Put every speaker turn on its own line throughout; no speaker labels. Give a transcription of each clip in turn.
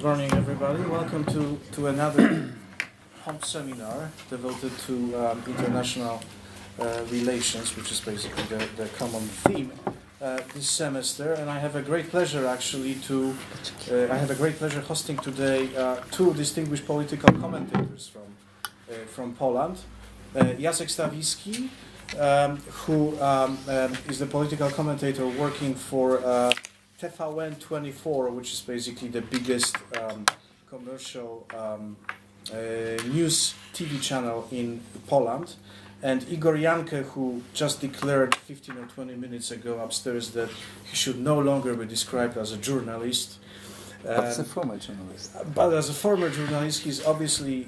Good morning, everybody. Welcome to another POMP Seminar devoted to international relations, which is basically the common theme this semester. And I have a great pleasure, actually, hosting today two distinguished political commentators from Poland. Jacek Stawiski, who is the political commentator working for TVN24, which is basically the biggest commercial news TV channel in Poland, and Igor Janke, who just declared 15 or 20 minutes ago upstairs that he should no longer be described as a journalist.
But as a former journalist.
But as a former journalist, he's obviously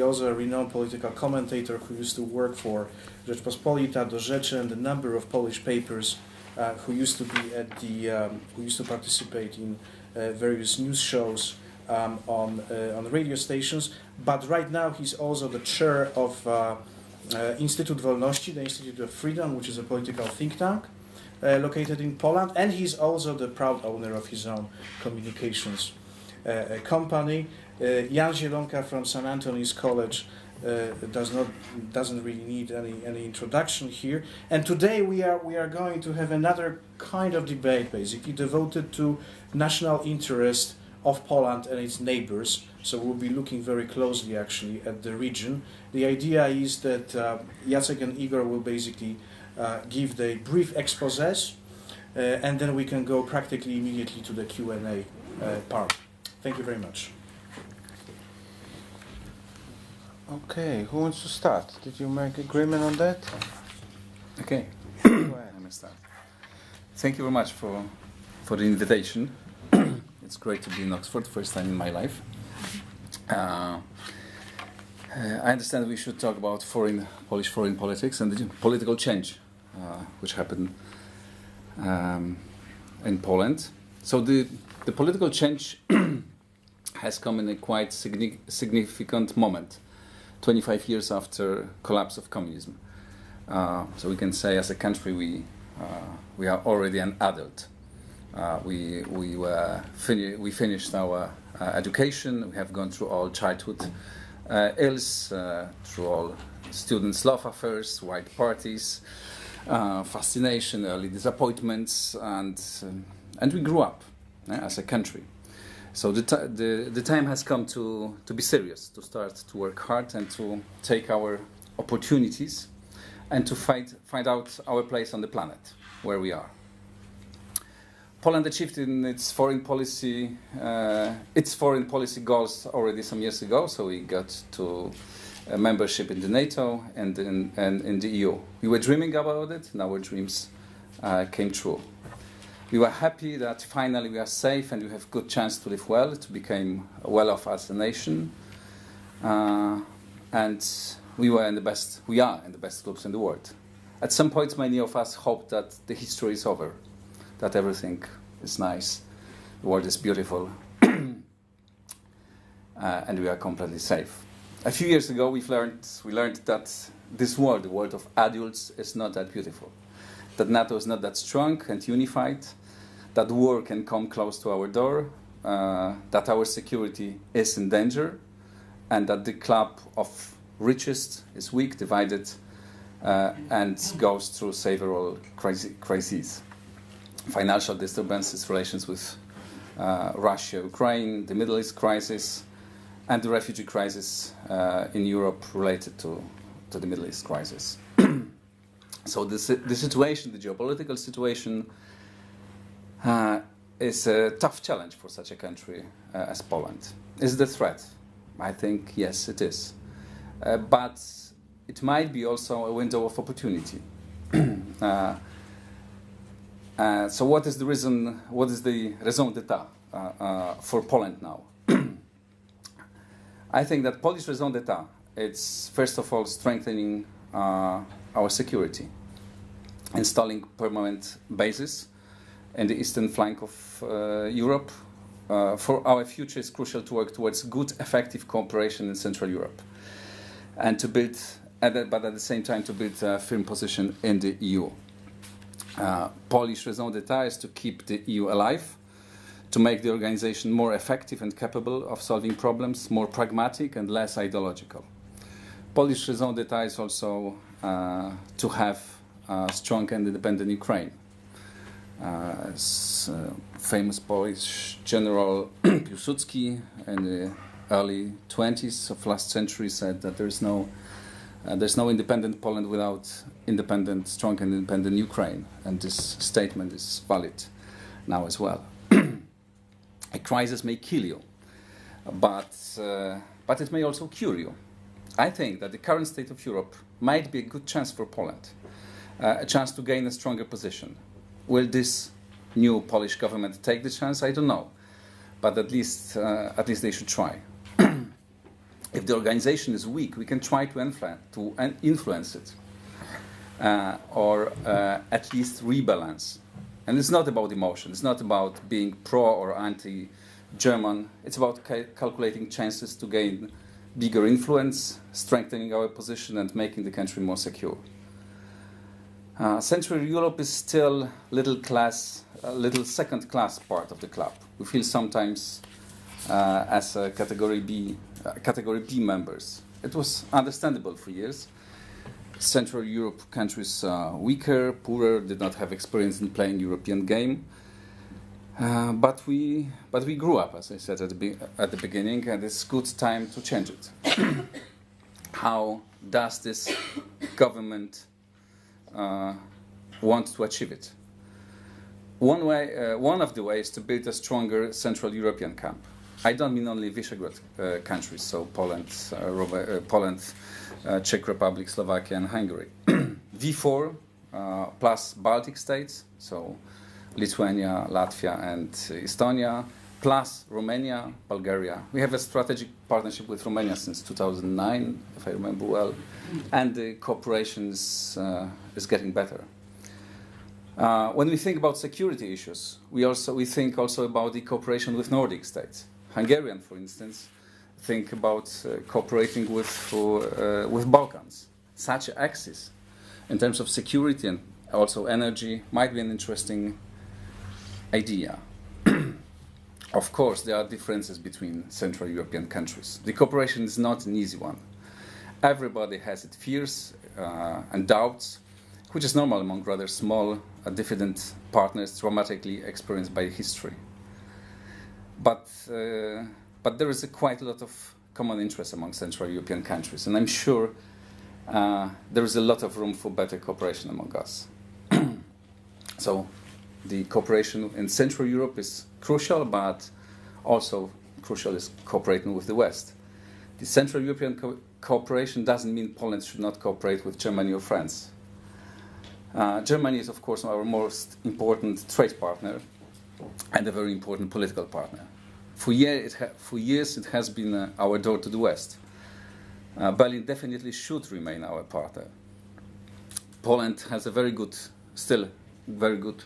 also a renowned political commentator who used to work for Rzeczpospolita, Do Rzeczy, and a number of Polish papers. Who used to participate in various news shows on radio stations, but right now he's also the chair of Instytut Wolności, the Institute of Freedom, which is a political think tank located in Poland, and he's also the proud owner of his own communications company. Jan Zielona from St. Antony's College doesn't really need any introduction here. And today we are going to have another kind of debate, basically devoted to national interest of Poland and its neighbours. So we'll be looking very closely, actually, at the region. The idea is that Jacek and Igor will basically give the brief exposés, and then we can go practically immediately to the Q&A part. Thank you very much.
Okay, who wants to start? Did you make agreement on that?
Okay, go ahead. Let me start. Thank you very much for the invitation. It's great to be in Oxford, first time in my life. I understand we should talk about Polish foreign politics and the political change which happened in Poland. So the political change has come in a quite significant moment. 25 years after collapse of communism, so we can say, as a country, we are already an adult. We finished our education. We have gone through all childhood ills, through all students' love affairs, white parties, fascination, early disappointments, and we grew up as a country. So the time has come to be serious, to start to work hard and to take our opportunities and to find out our place on the planet, where we are. Poland achieved in its foreign policy goals already some years ago. So we got to membership in the NATO and in the EU. We were dreaming about it, and our dreams came true. We were happy that finally we are safe and we have good chance to live well, to become well off as a nation, and we are in the best groups in the world. At some point, many of us hoped that the history is over, that everything is nice, the world is beautiful, and we are completely safe. A few years ago, we learned that this world, the world of adults, is not that beautiful, that NATO is not that strong and unified, that war can come close to our door, that our security is in danger, and that the club of richest is weak, divided, and goes through several crises. Financial disturbances, relations with Russia, Ukraine, the Middle East crisis, and the refugee crisis in Europe related to the Middle East crisis. So the situation, the geopolitical situation, is a tough challenge for such a country as Poland. Is it a threat? I think yes, it is. But it might be also a window of opportunity. So what is the reason? What is the raison d'etat for Poland now? I think that Polish raison d'etat, it's first of all strengthening our security, installing permanent bases in the eastern flank of Europe. For our future, it's crucial to work towards good, effective cooperation in Central Europe, and to build, but at the same time, to build a firm position in the EU. Polish raison d'etat is to keep the EU alive, to make the organization more effective and capable of solving problems, more pragmatic and less ideological. Polish raison d'etat is also to have a strong and independent Ukraine. Famous Polish General Piłsudski in the early 20s of last century said that there's no independent Poland without strong and independent Ukraine, and this statement is valid now as well. A crisis may kill you, but it may also cure you. I think that the current state of Europe might be a good chance for Poland, a chance to gain a stronger position. Will this new Polish government take the chance? I don't know, but at least they should try. If the organization is weak, we can try to influence it, or at least rebalance. And it's not about emotion. It's not about being pro or anti-German. It's about calculating chances to gain bigger influence, strengthening our position, and making the country more secure. Central Europe is still little second-class part of the club. We feel sometimes as a category B members. It was understandable for years. Central Europe countries weaker, poorer, did not have experience in playing European game. But we grew up, as I said at the beginning, and it's good time to change it. How does this government want to achieve it? One of the ways to build a stronger Central European camp. I don't mean only Visegrad countries, so Poland, Czech Republic, Slovakia, and Hungary. V4 plus Baltic states, so Lithuania, Latvia, and Estonia, plus Romania, Bulgaria. We have a strategic partnership with Romania since 2009, if I remember well, and the cooperation is getting better. When we think about security issues, we think also about the cooperation with Nordic states. Hungarian, for instance, think about cooperating with Balkans. Such axis, in terms of security and also energy, might be an interesting idea. Of course, there are differences between Central European countries. The cooperation is not an easy one. Everybody has its fears and doubts, which is normal among rather small, diffident partners traumatically experienced by history. But there is quite a lot of common interest among Central European countries, and I'm sure there is a lot of room for better cooperation among us. So the cooperation in Central Europe is crucial, but also crucial is cooperating with the West. The Central European cooperation doesn't mean Poland should not cooperate with Germany or France. Germany is, of course, our most important trade partner and a very important political partner. For years it has been our door to the West. Berlin definitely should remain our partner. Poland has still very good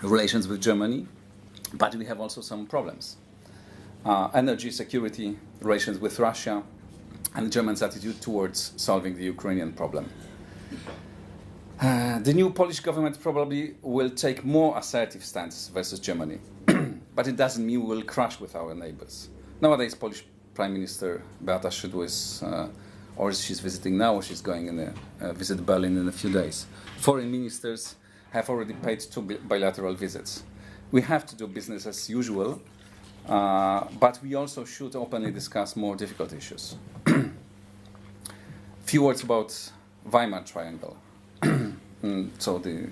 relations with Germany, but we have also some problems. Energy security, relations with Russia, and Germany's attitude towards solving the Ukrainian problem. The new Polish government probably will take more assertive stance versus Germany, but it doesn't mean we will crash with our neighbours. Nowadays, Polish Prime Minister Beata Szydło is, or she's visiting now, or she's going in visit Berlin in a few days. Foreign ministers have already paid 2 bilateral visits. We have to do business as usual, but we also should openly discuss more difficult issues. Few words about Weimar Triangle. So the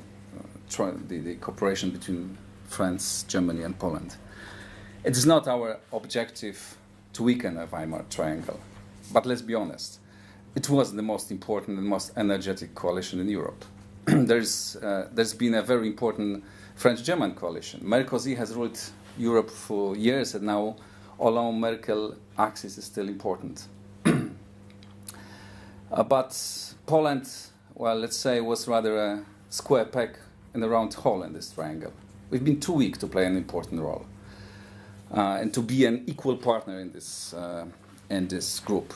cooperation between France, Germany, and Poland. It is not our objective to weaken a Weimar Triangle, but let's be honest, it was the most important and most energetic coalition in Europe. There's been a very important French-German coalition. Merkozy has ruled Europe for years, and now Hollande-Merkel axis is still important. But Poland, well, let's say, was rather a square peg in a round hole in this triangle. We've been too weak to play an important role and to be an equal partner in this group.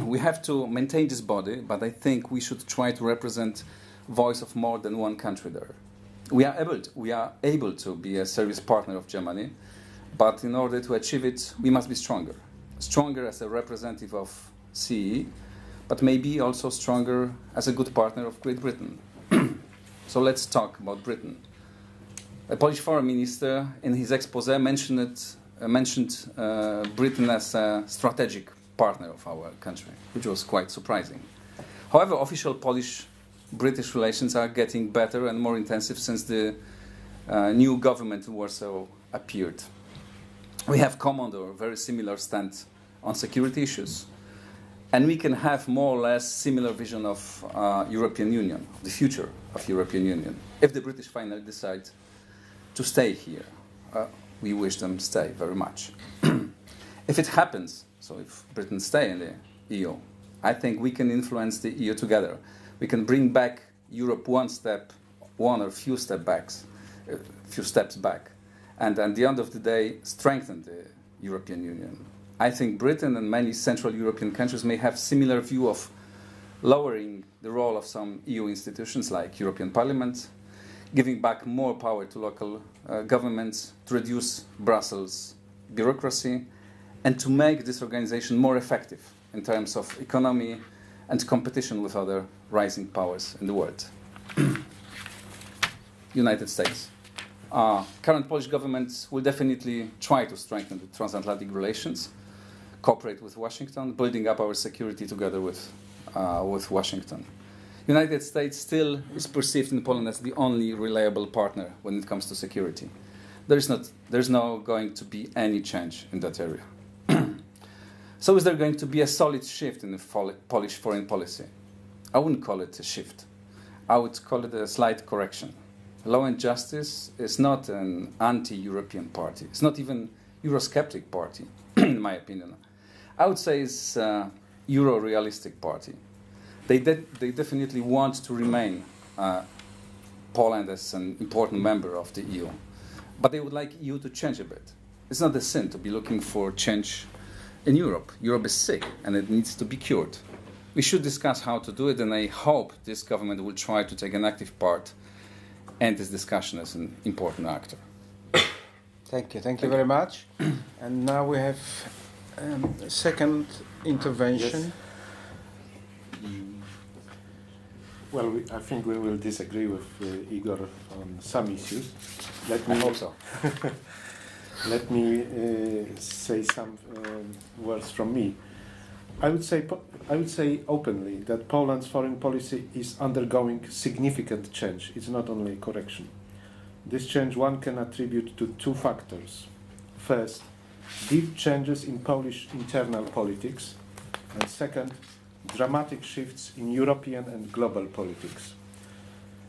We have to maintain this body, but I think we should try to represent voice of more than one country there. We are able to be a serious partner of Germany, but in order to achieve it, we must be stronger. Stronger as a representative of CE, but maybe also stronger as a good partner of Great Britain. So let's talk about Britain. A Polish foreign minister in his exposé mentioned Britain as a strategic partner of our country, which was quite surprising. However, official Polish-British relations are getting better and more intensive since the new government in Warsaw appeared. We have common or very similar stance on security issues, and we can have more or less similar vision of European Union, the future of European Union. If the British finally decide to stay here, we wish them stay very much. If it happens, so if Britain stay in the EU, I think we can influence the EU together. We can bring back Europe one or few steps back, and at the end of the day, strengthen the European Union. I think Britain and many Central European countries may have similar view of lowering the role of some EU institutions like European Parliament, giving back more power to local governments, to reduce Brussels bureaucracy, and to make this organization more effective in terms of economy and competition with other rising powers in the world. United States. Current Polish government will definitely try to strengthen the transatlantic relations, cooperate with Washington, building up our security together with Washington. United States still is perceived in Poland as the only reliable partner when it comes to security. There's not going to be any change in that area. So is there going to be a solid shift in the Polish foreign policy? I wouldn't call it a shift. I would call it a slight correction. Law and Justice is not an anti-European party. It's not even Eurosceptic party, in my opinion. I would say it's a Euro-realistic party. They definitely want to remain Poland as an important member of the EU. But they would like EU to change a bit. It's not a sin to be looking for change in Europe. Europe is sick and it needs to be cured. We should discuss how to do it, and I hope this government will try to take an active part and this discussion as an important actor.
Thank you very much. And now we have a second intervention.
Yes. Well, I think we will disagree with Igor on some issues.
I hope so.
Let me say some words from me. I would say openly that Poland's foreign policy is undergoing significant change. It's not only a correction. This change one can attribute to two factors. First, deep changes in Polish internal politics, and second, dramatic shifts in European and global politics.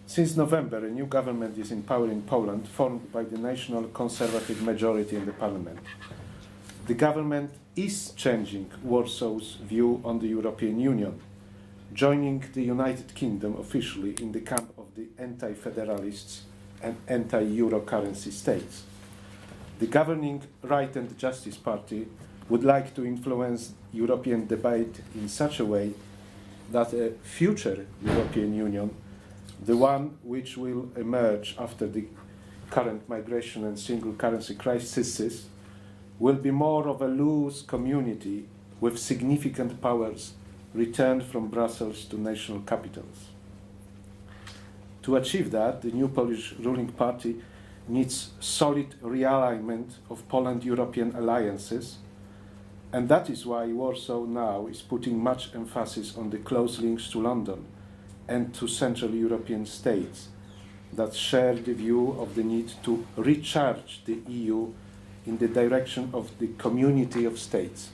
Since November, a new government is in power in Poland, formed by the National Conservative majority in the parliament. The government is changing Warsaw's view on the European Union, joining the United Kingdom officially in the camp of the anti-federalists and anti-euro currency states. The governing Right and Justice Party would like to influence European debate in such a way that a future European Union, the one which will emerge after the current migration and single currency crises, will be more of a loose community with significant powers returned from Brussels to national capitals. To achieve that, the new Polish ruling party needs solid realignment of Poland-European alliances, and that is why Warsaw now is putting much emphasis on the close links to London and to Central European states that share the view of the need to recharge the EU in the direction of the community of states.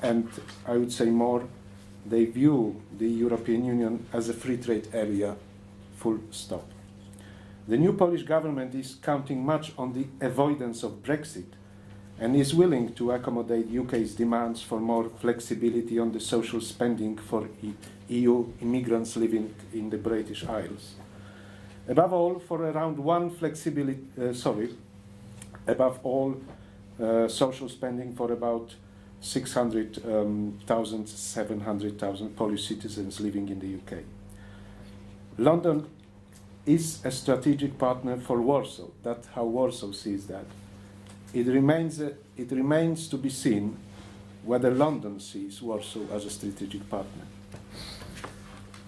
And I would say more, they view the European Union as a free trade area, full stop. The new Polish government is counting much on the avoidance of Brexit and is willing to accommodate UK's demands for more flexibility on the social spending for EU immigrants living in the British Isles. Above all, for around social spending for about 600,000, 700,000 Polish citizens living in the UK. London is a strategic partner for Warsaw. That's how Warsaw sees that. It remains to be seen whether London sees Warsaw as a strategic partner.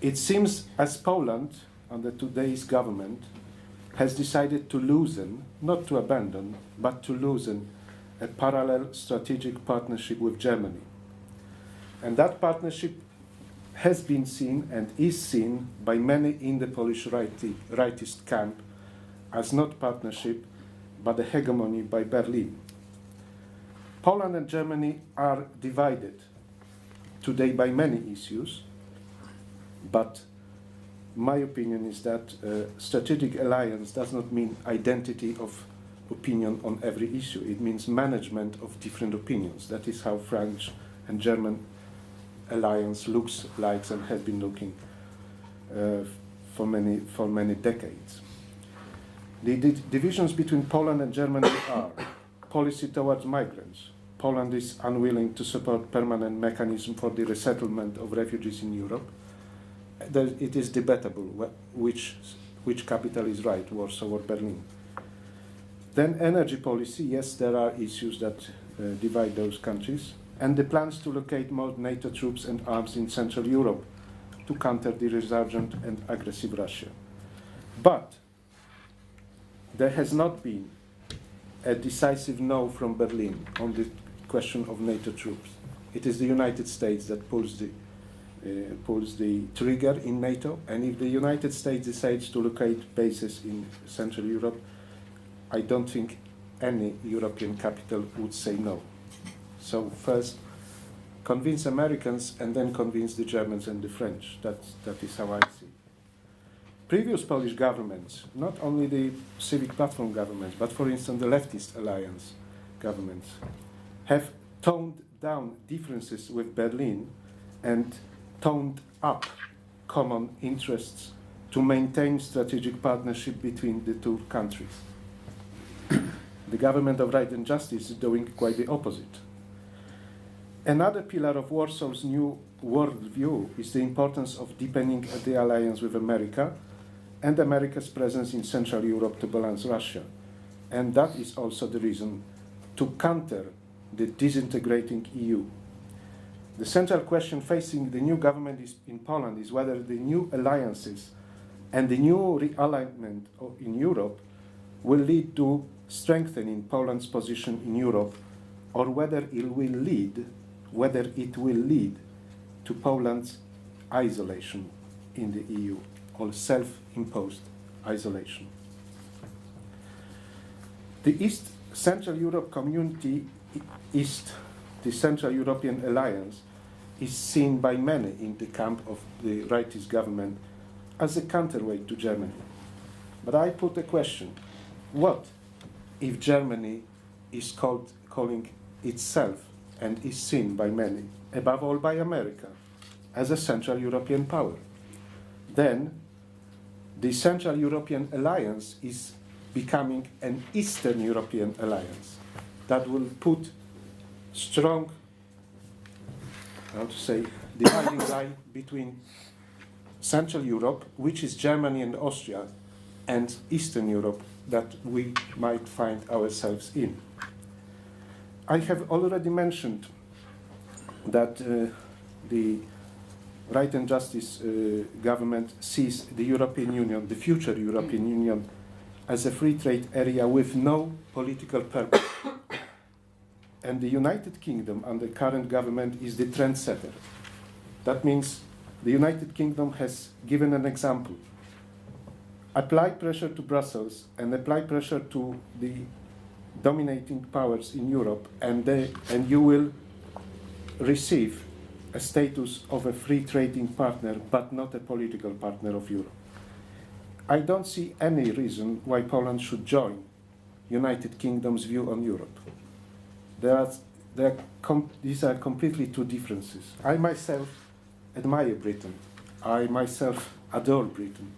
It seems as Poland, under today's government, has decided to loosen, not to abandon, but to loosen a parallel strategic partnership with Germany. And that partnership has been seen and is seen by many in the Polish rightist camp as not partnership, but a hegemony by Berlin. Poland and Germany are divided today by many issues, but my opinion is that strategic alliance does not mean identity of opinion on every issue. It means management of different opinions. That is how French and German alliance looks like and has been looking for many decades. The divisions between Poland and Germany are policy towards migrants. Poland is unwilling to support permanent mechanism for the resettlement of refugees in Europe. It is debatable which capital is right, Warsaw or Berlin. Then energy policy, yes, there are issues that divide those countries, and the plans to locate more NATO troops and arms in Central Europe to counter the resurgent and aggressive Russia. But there has not been a decisive no from Berlin on the question of NATO troops. It is the United States that pulls the trigger in NATO, and if the United States decides to locate bases in Central Europe, I don't think any European capital would say no. So first, convince Americans and then convince the Germans and the French. That is how I see. Previous Polish governments, not only the civic platform governments, but for instance the leftist alliance governments, have toned down differences with Berlin and toned up common interests to maintain strategic partnership between the two countries. The government of Right and Justice is doing quite the opposite. Another pillar of Warsaw's new worldview is the importance of deepening the alliance with America and America's presence in Central Europe to balance Russia. And that is also the reason to counter the disintegrating EU. The central question facing the new government in Poland is whether the new alliances and the new realignment in Europe will lead to strengthening Poland's position in Europe, or whether it will lead to Poland's isolation in the EU, or self-imposed isolation. The East Central Europe Community, the Central European Alliance, is seen by many in the camp of the rightist government as a counterweight to Germany. But I put a question: what if Germany is calling itself and is seen by many, above all by America, as a Central European power? Then the Central European Alliance is becoming an Eastern European Alliance that will put strong, dividing line between Central Europe, which is Germany and Austria, and Eastern Europe that we might find ourselves in. I have already mentioned that the Right and Justice government sees the European Union, the future European Union, as a free trade area with no political purpose. And the United Kingdom under current government is the trendsetter. That means the United Kingdom has given an example. Apply pressure to Brussels and apply pressure to the dominating powers in Europe, and you will receive a status of a free trading partner, but not a political partner of Europe. I don't see any reason why Poland should join United Kingdom's view on Europe. These are completely two differences. I myself admire Britain. I myself adore Britain.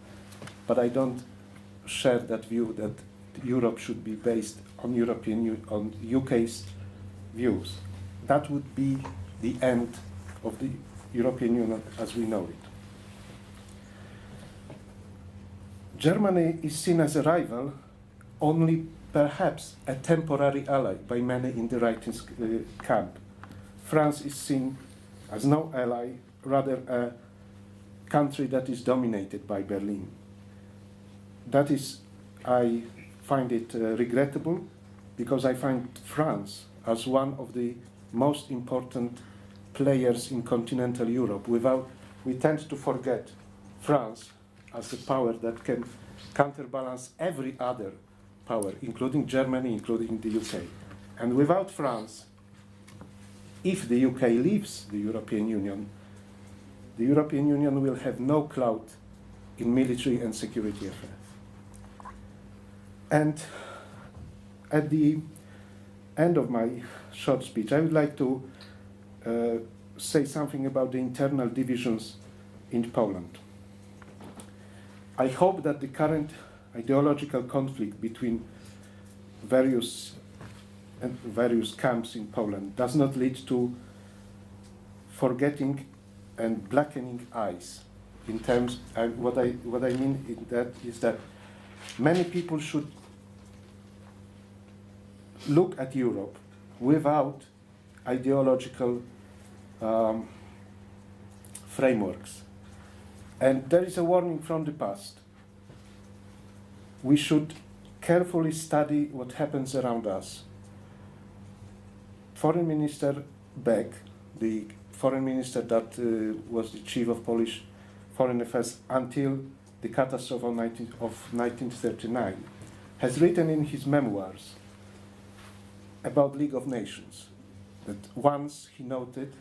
But I don't share that view that Europe should be based on on UK's views. That would be the end of the European Union as we know it. Germany is seen as a rival, only perhaps a temporary ally by many in the right camp. France is seen as no ally, rather a country that is dominated by Berlin. That is, I find it regrettable, because I find France as one of the most important players in continental Europe. We tend to forget France as a power that can counterbalance every other power, including Germany, including the UK. And without France, if the UK leaves the European Union will have no clout in military and security affairs. And at the end of my short speech, I would like to say something about the internal divisions in Poland. I hope that the current ideological conflict between various camps in Poland does not lead to forgetting and blackening eyes. In terms, what I mean in that is that many people should look at Europe without ideological frameworks. And there is a warning from the past. We should carefully study what happens around us. Foreign Minister Beck, the foreign minister that was the chief of Polish foreign affairs until the catastrophe of 1939, has written in his memoirs about League of Nations that once he noted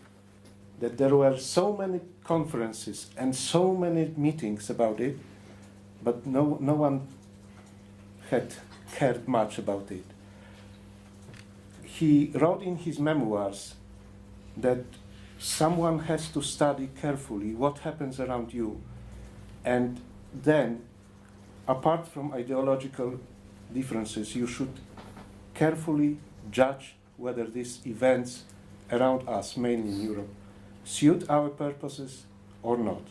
that there were so many conferences and so many meetings about it, but no one had cared much about it. He wrote in his memoirs that someone has to study carefully what happens around you, and then, apart from ideological differences, you should carefully judge whether these events around us, mainly in Europe, suit our purposes or not.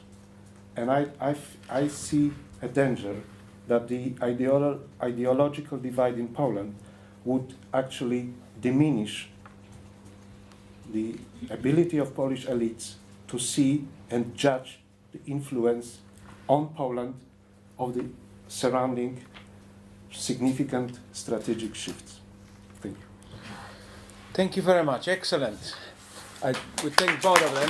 And I see a danger that the ideological divide in Poland would actually diminish the ability of Polish elites to see and judge the influence on Poland of the surrounding significant strategic shifts. Thank you.
Thank you very much. Excellent. I would thank both of them.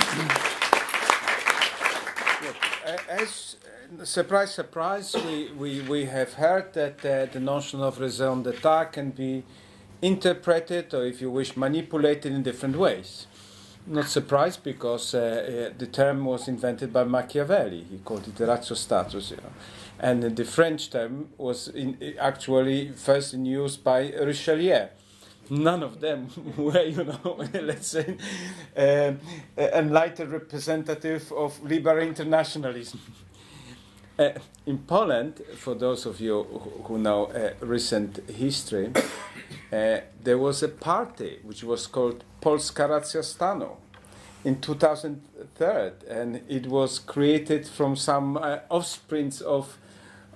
As surprise, surprise, we have heard that the notion of raison d'etat can be interpreted, or if you wish, manipulated in different ways. Not surprised, because the term was invented by Machiavelli. He called it ratio status, and the French term was actually first in use by Richelieu. None of them were, let's say, enlightened representative of liberal internationalism. In Poland, for those of you who know recent history, there was a party which was called Polska Racja Stanu in 2003, and it was created from some offsprings of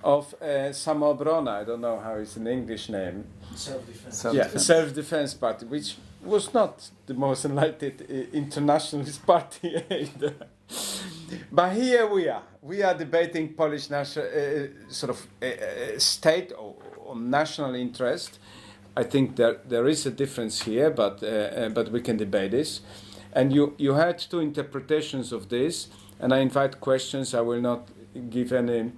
Samoobrona. I don't know how it's an English name.
Self-defense.
Self-defense party, which was not the most enlightened internationalist party either. But here we are. We are debating Polish national state or national interest. I think there is a difference here, but we can debate this. And you had two interpretations of this, and I invite questions. I will not give any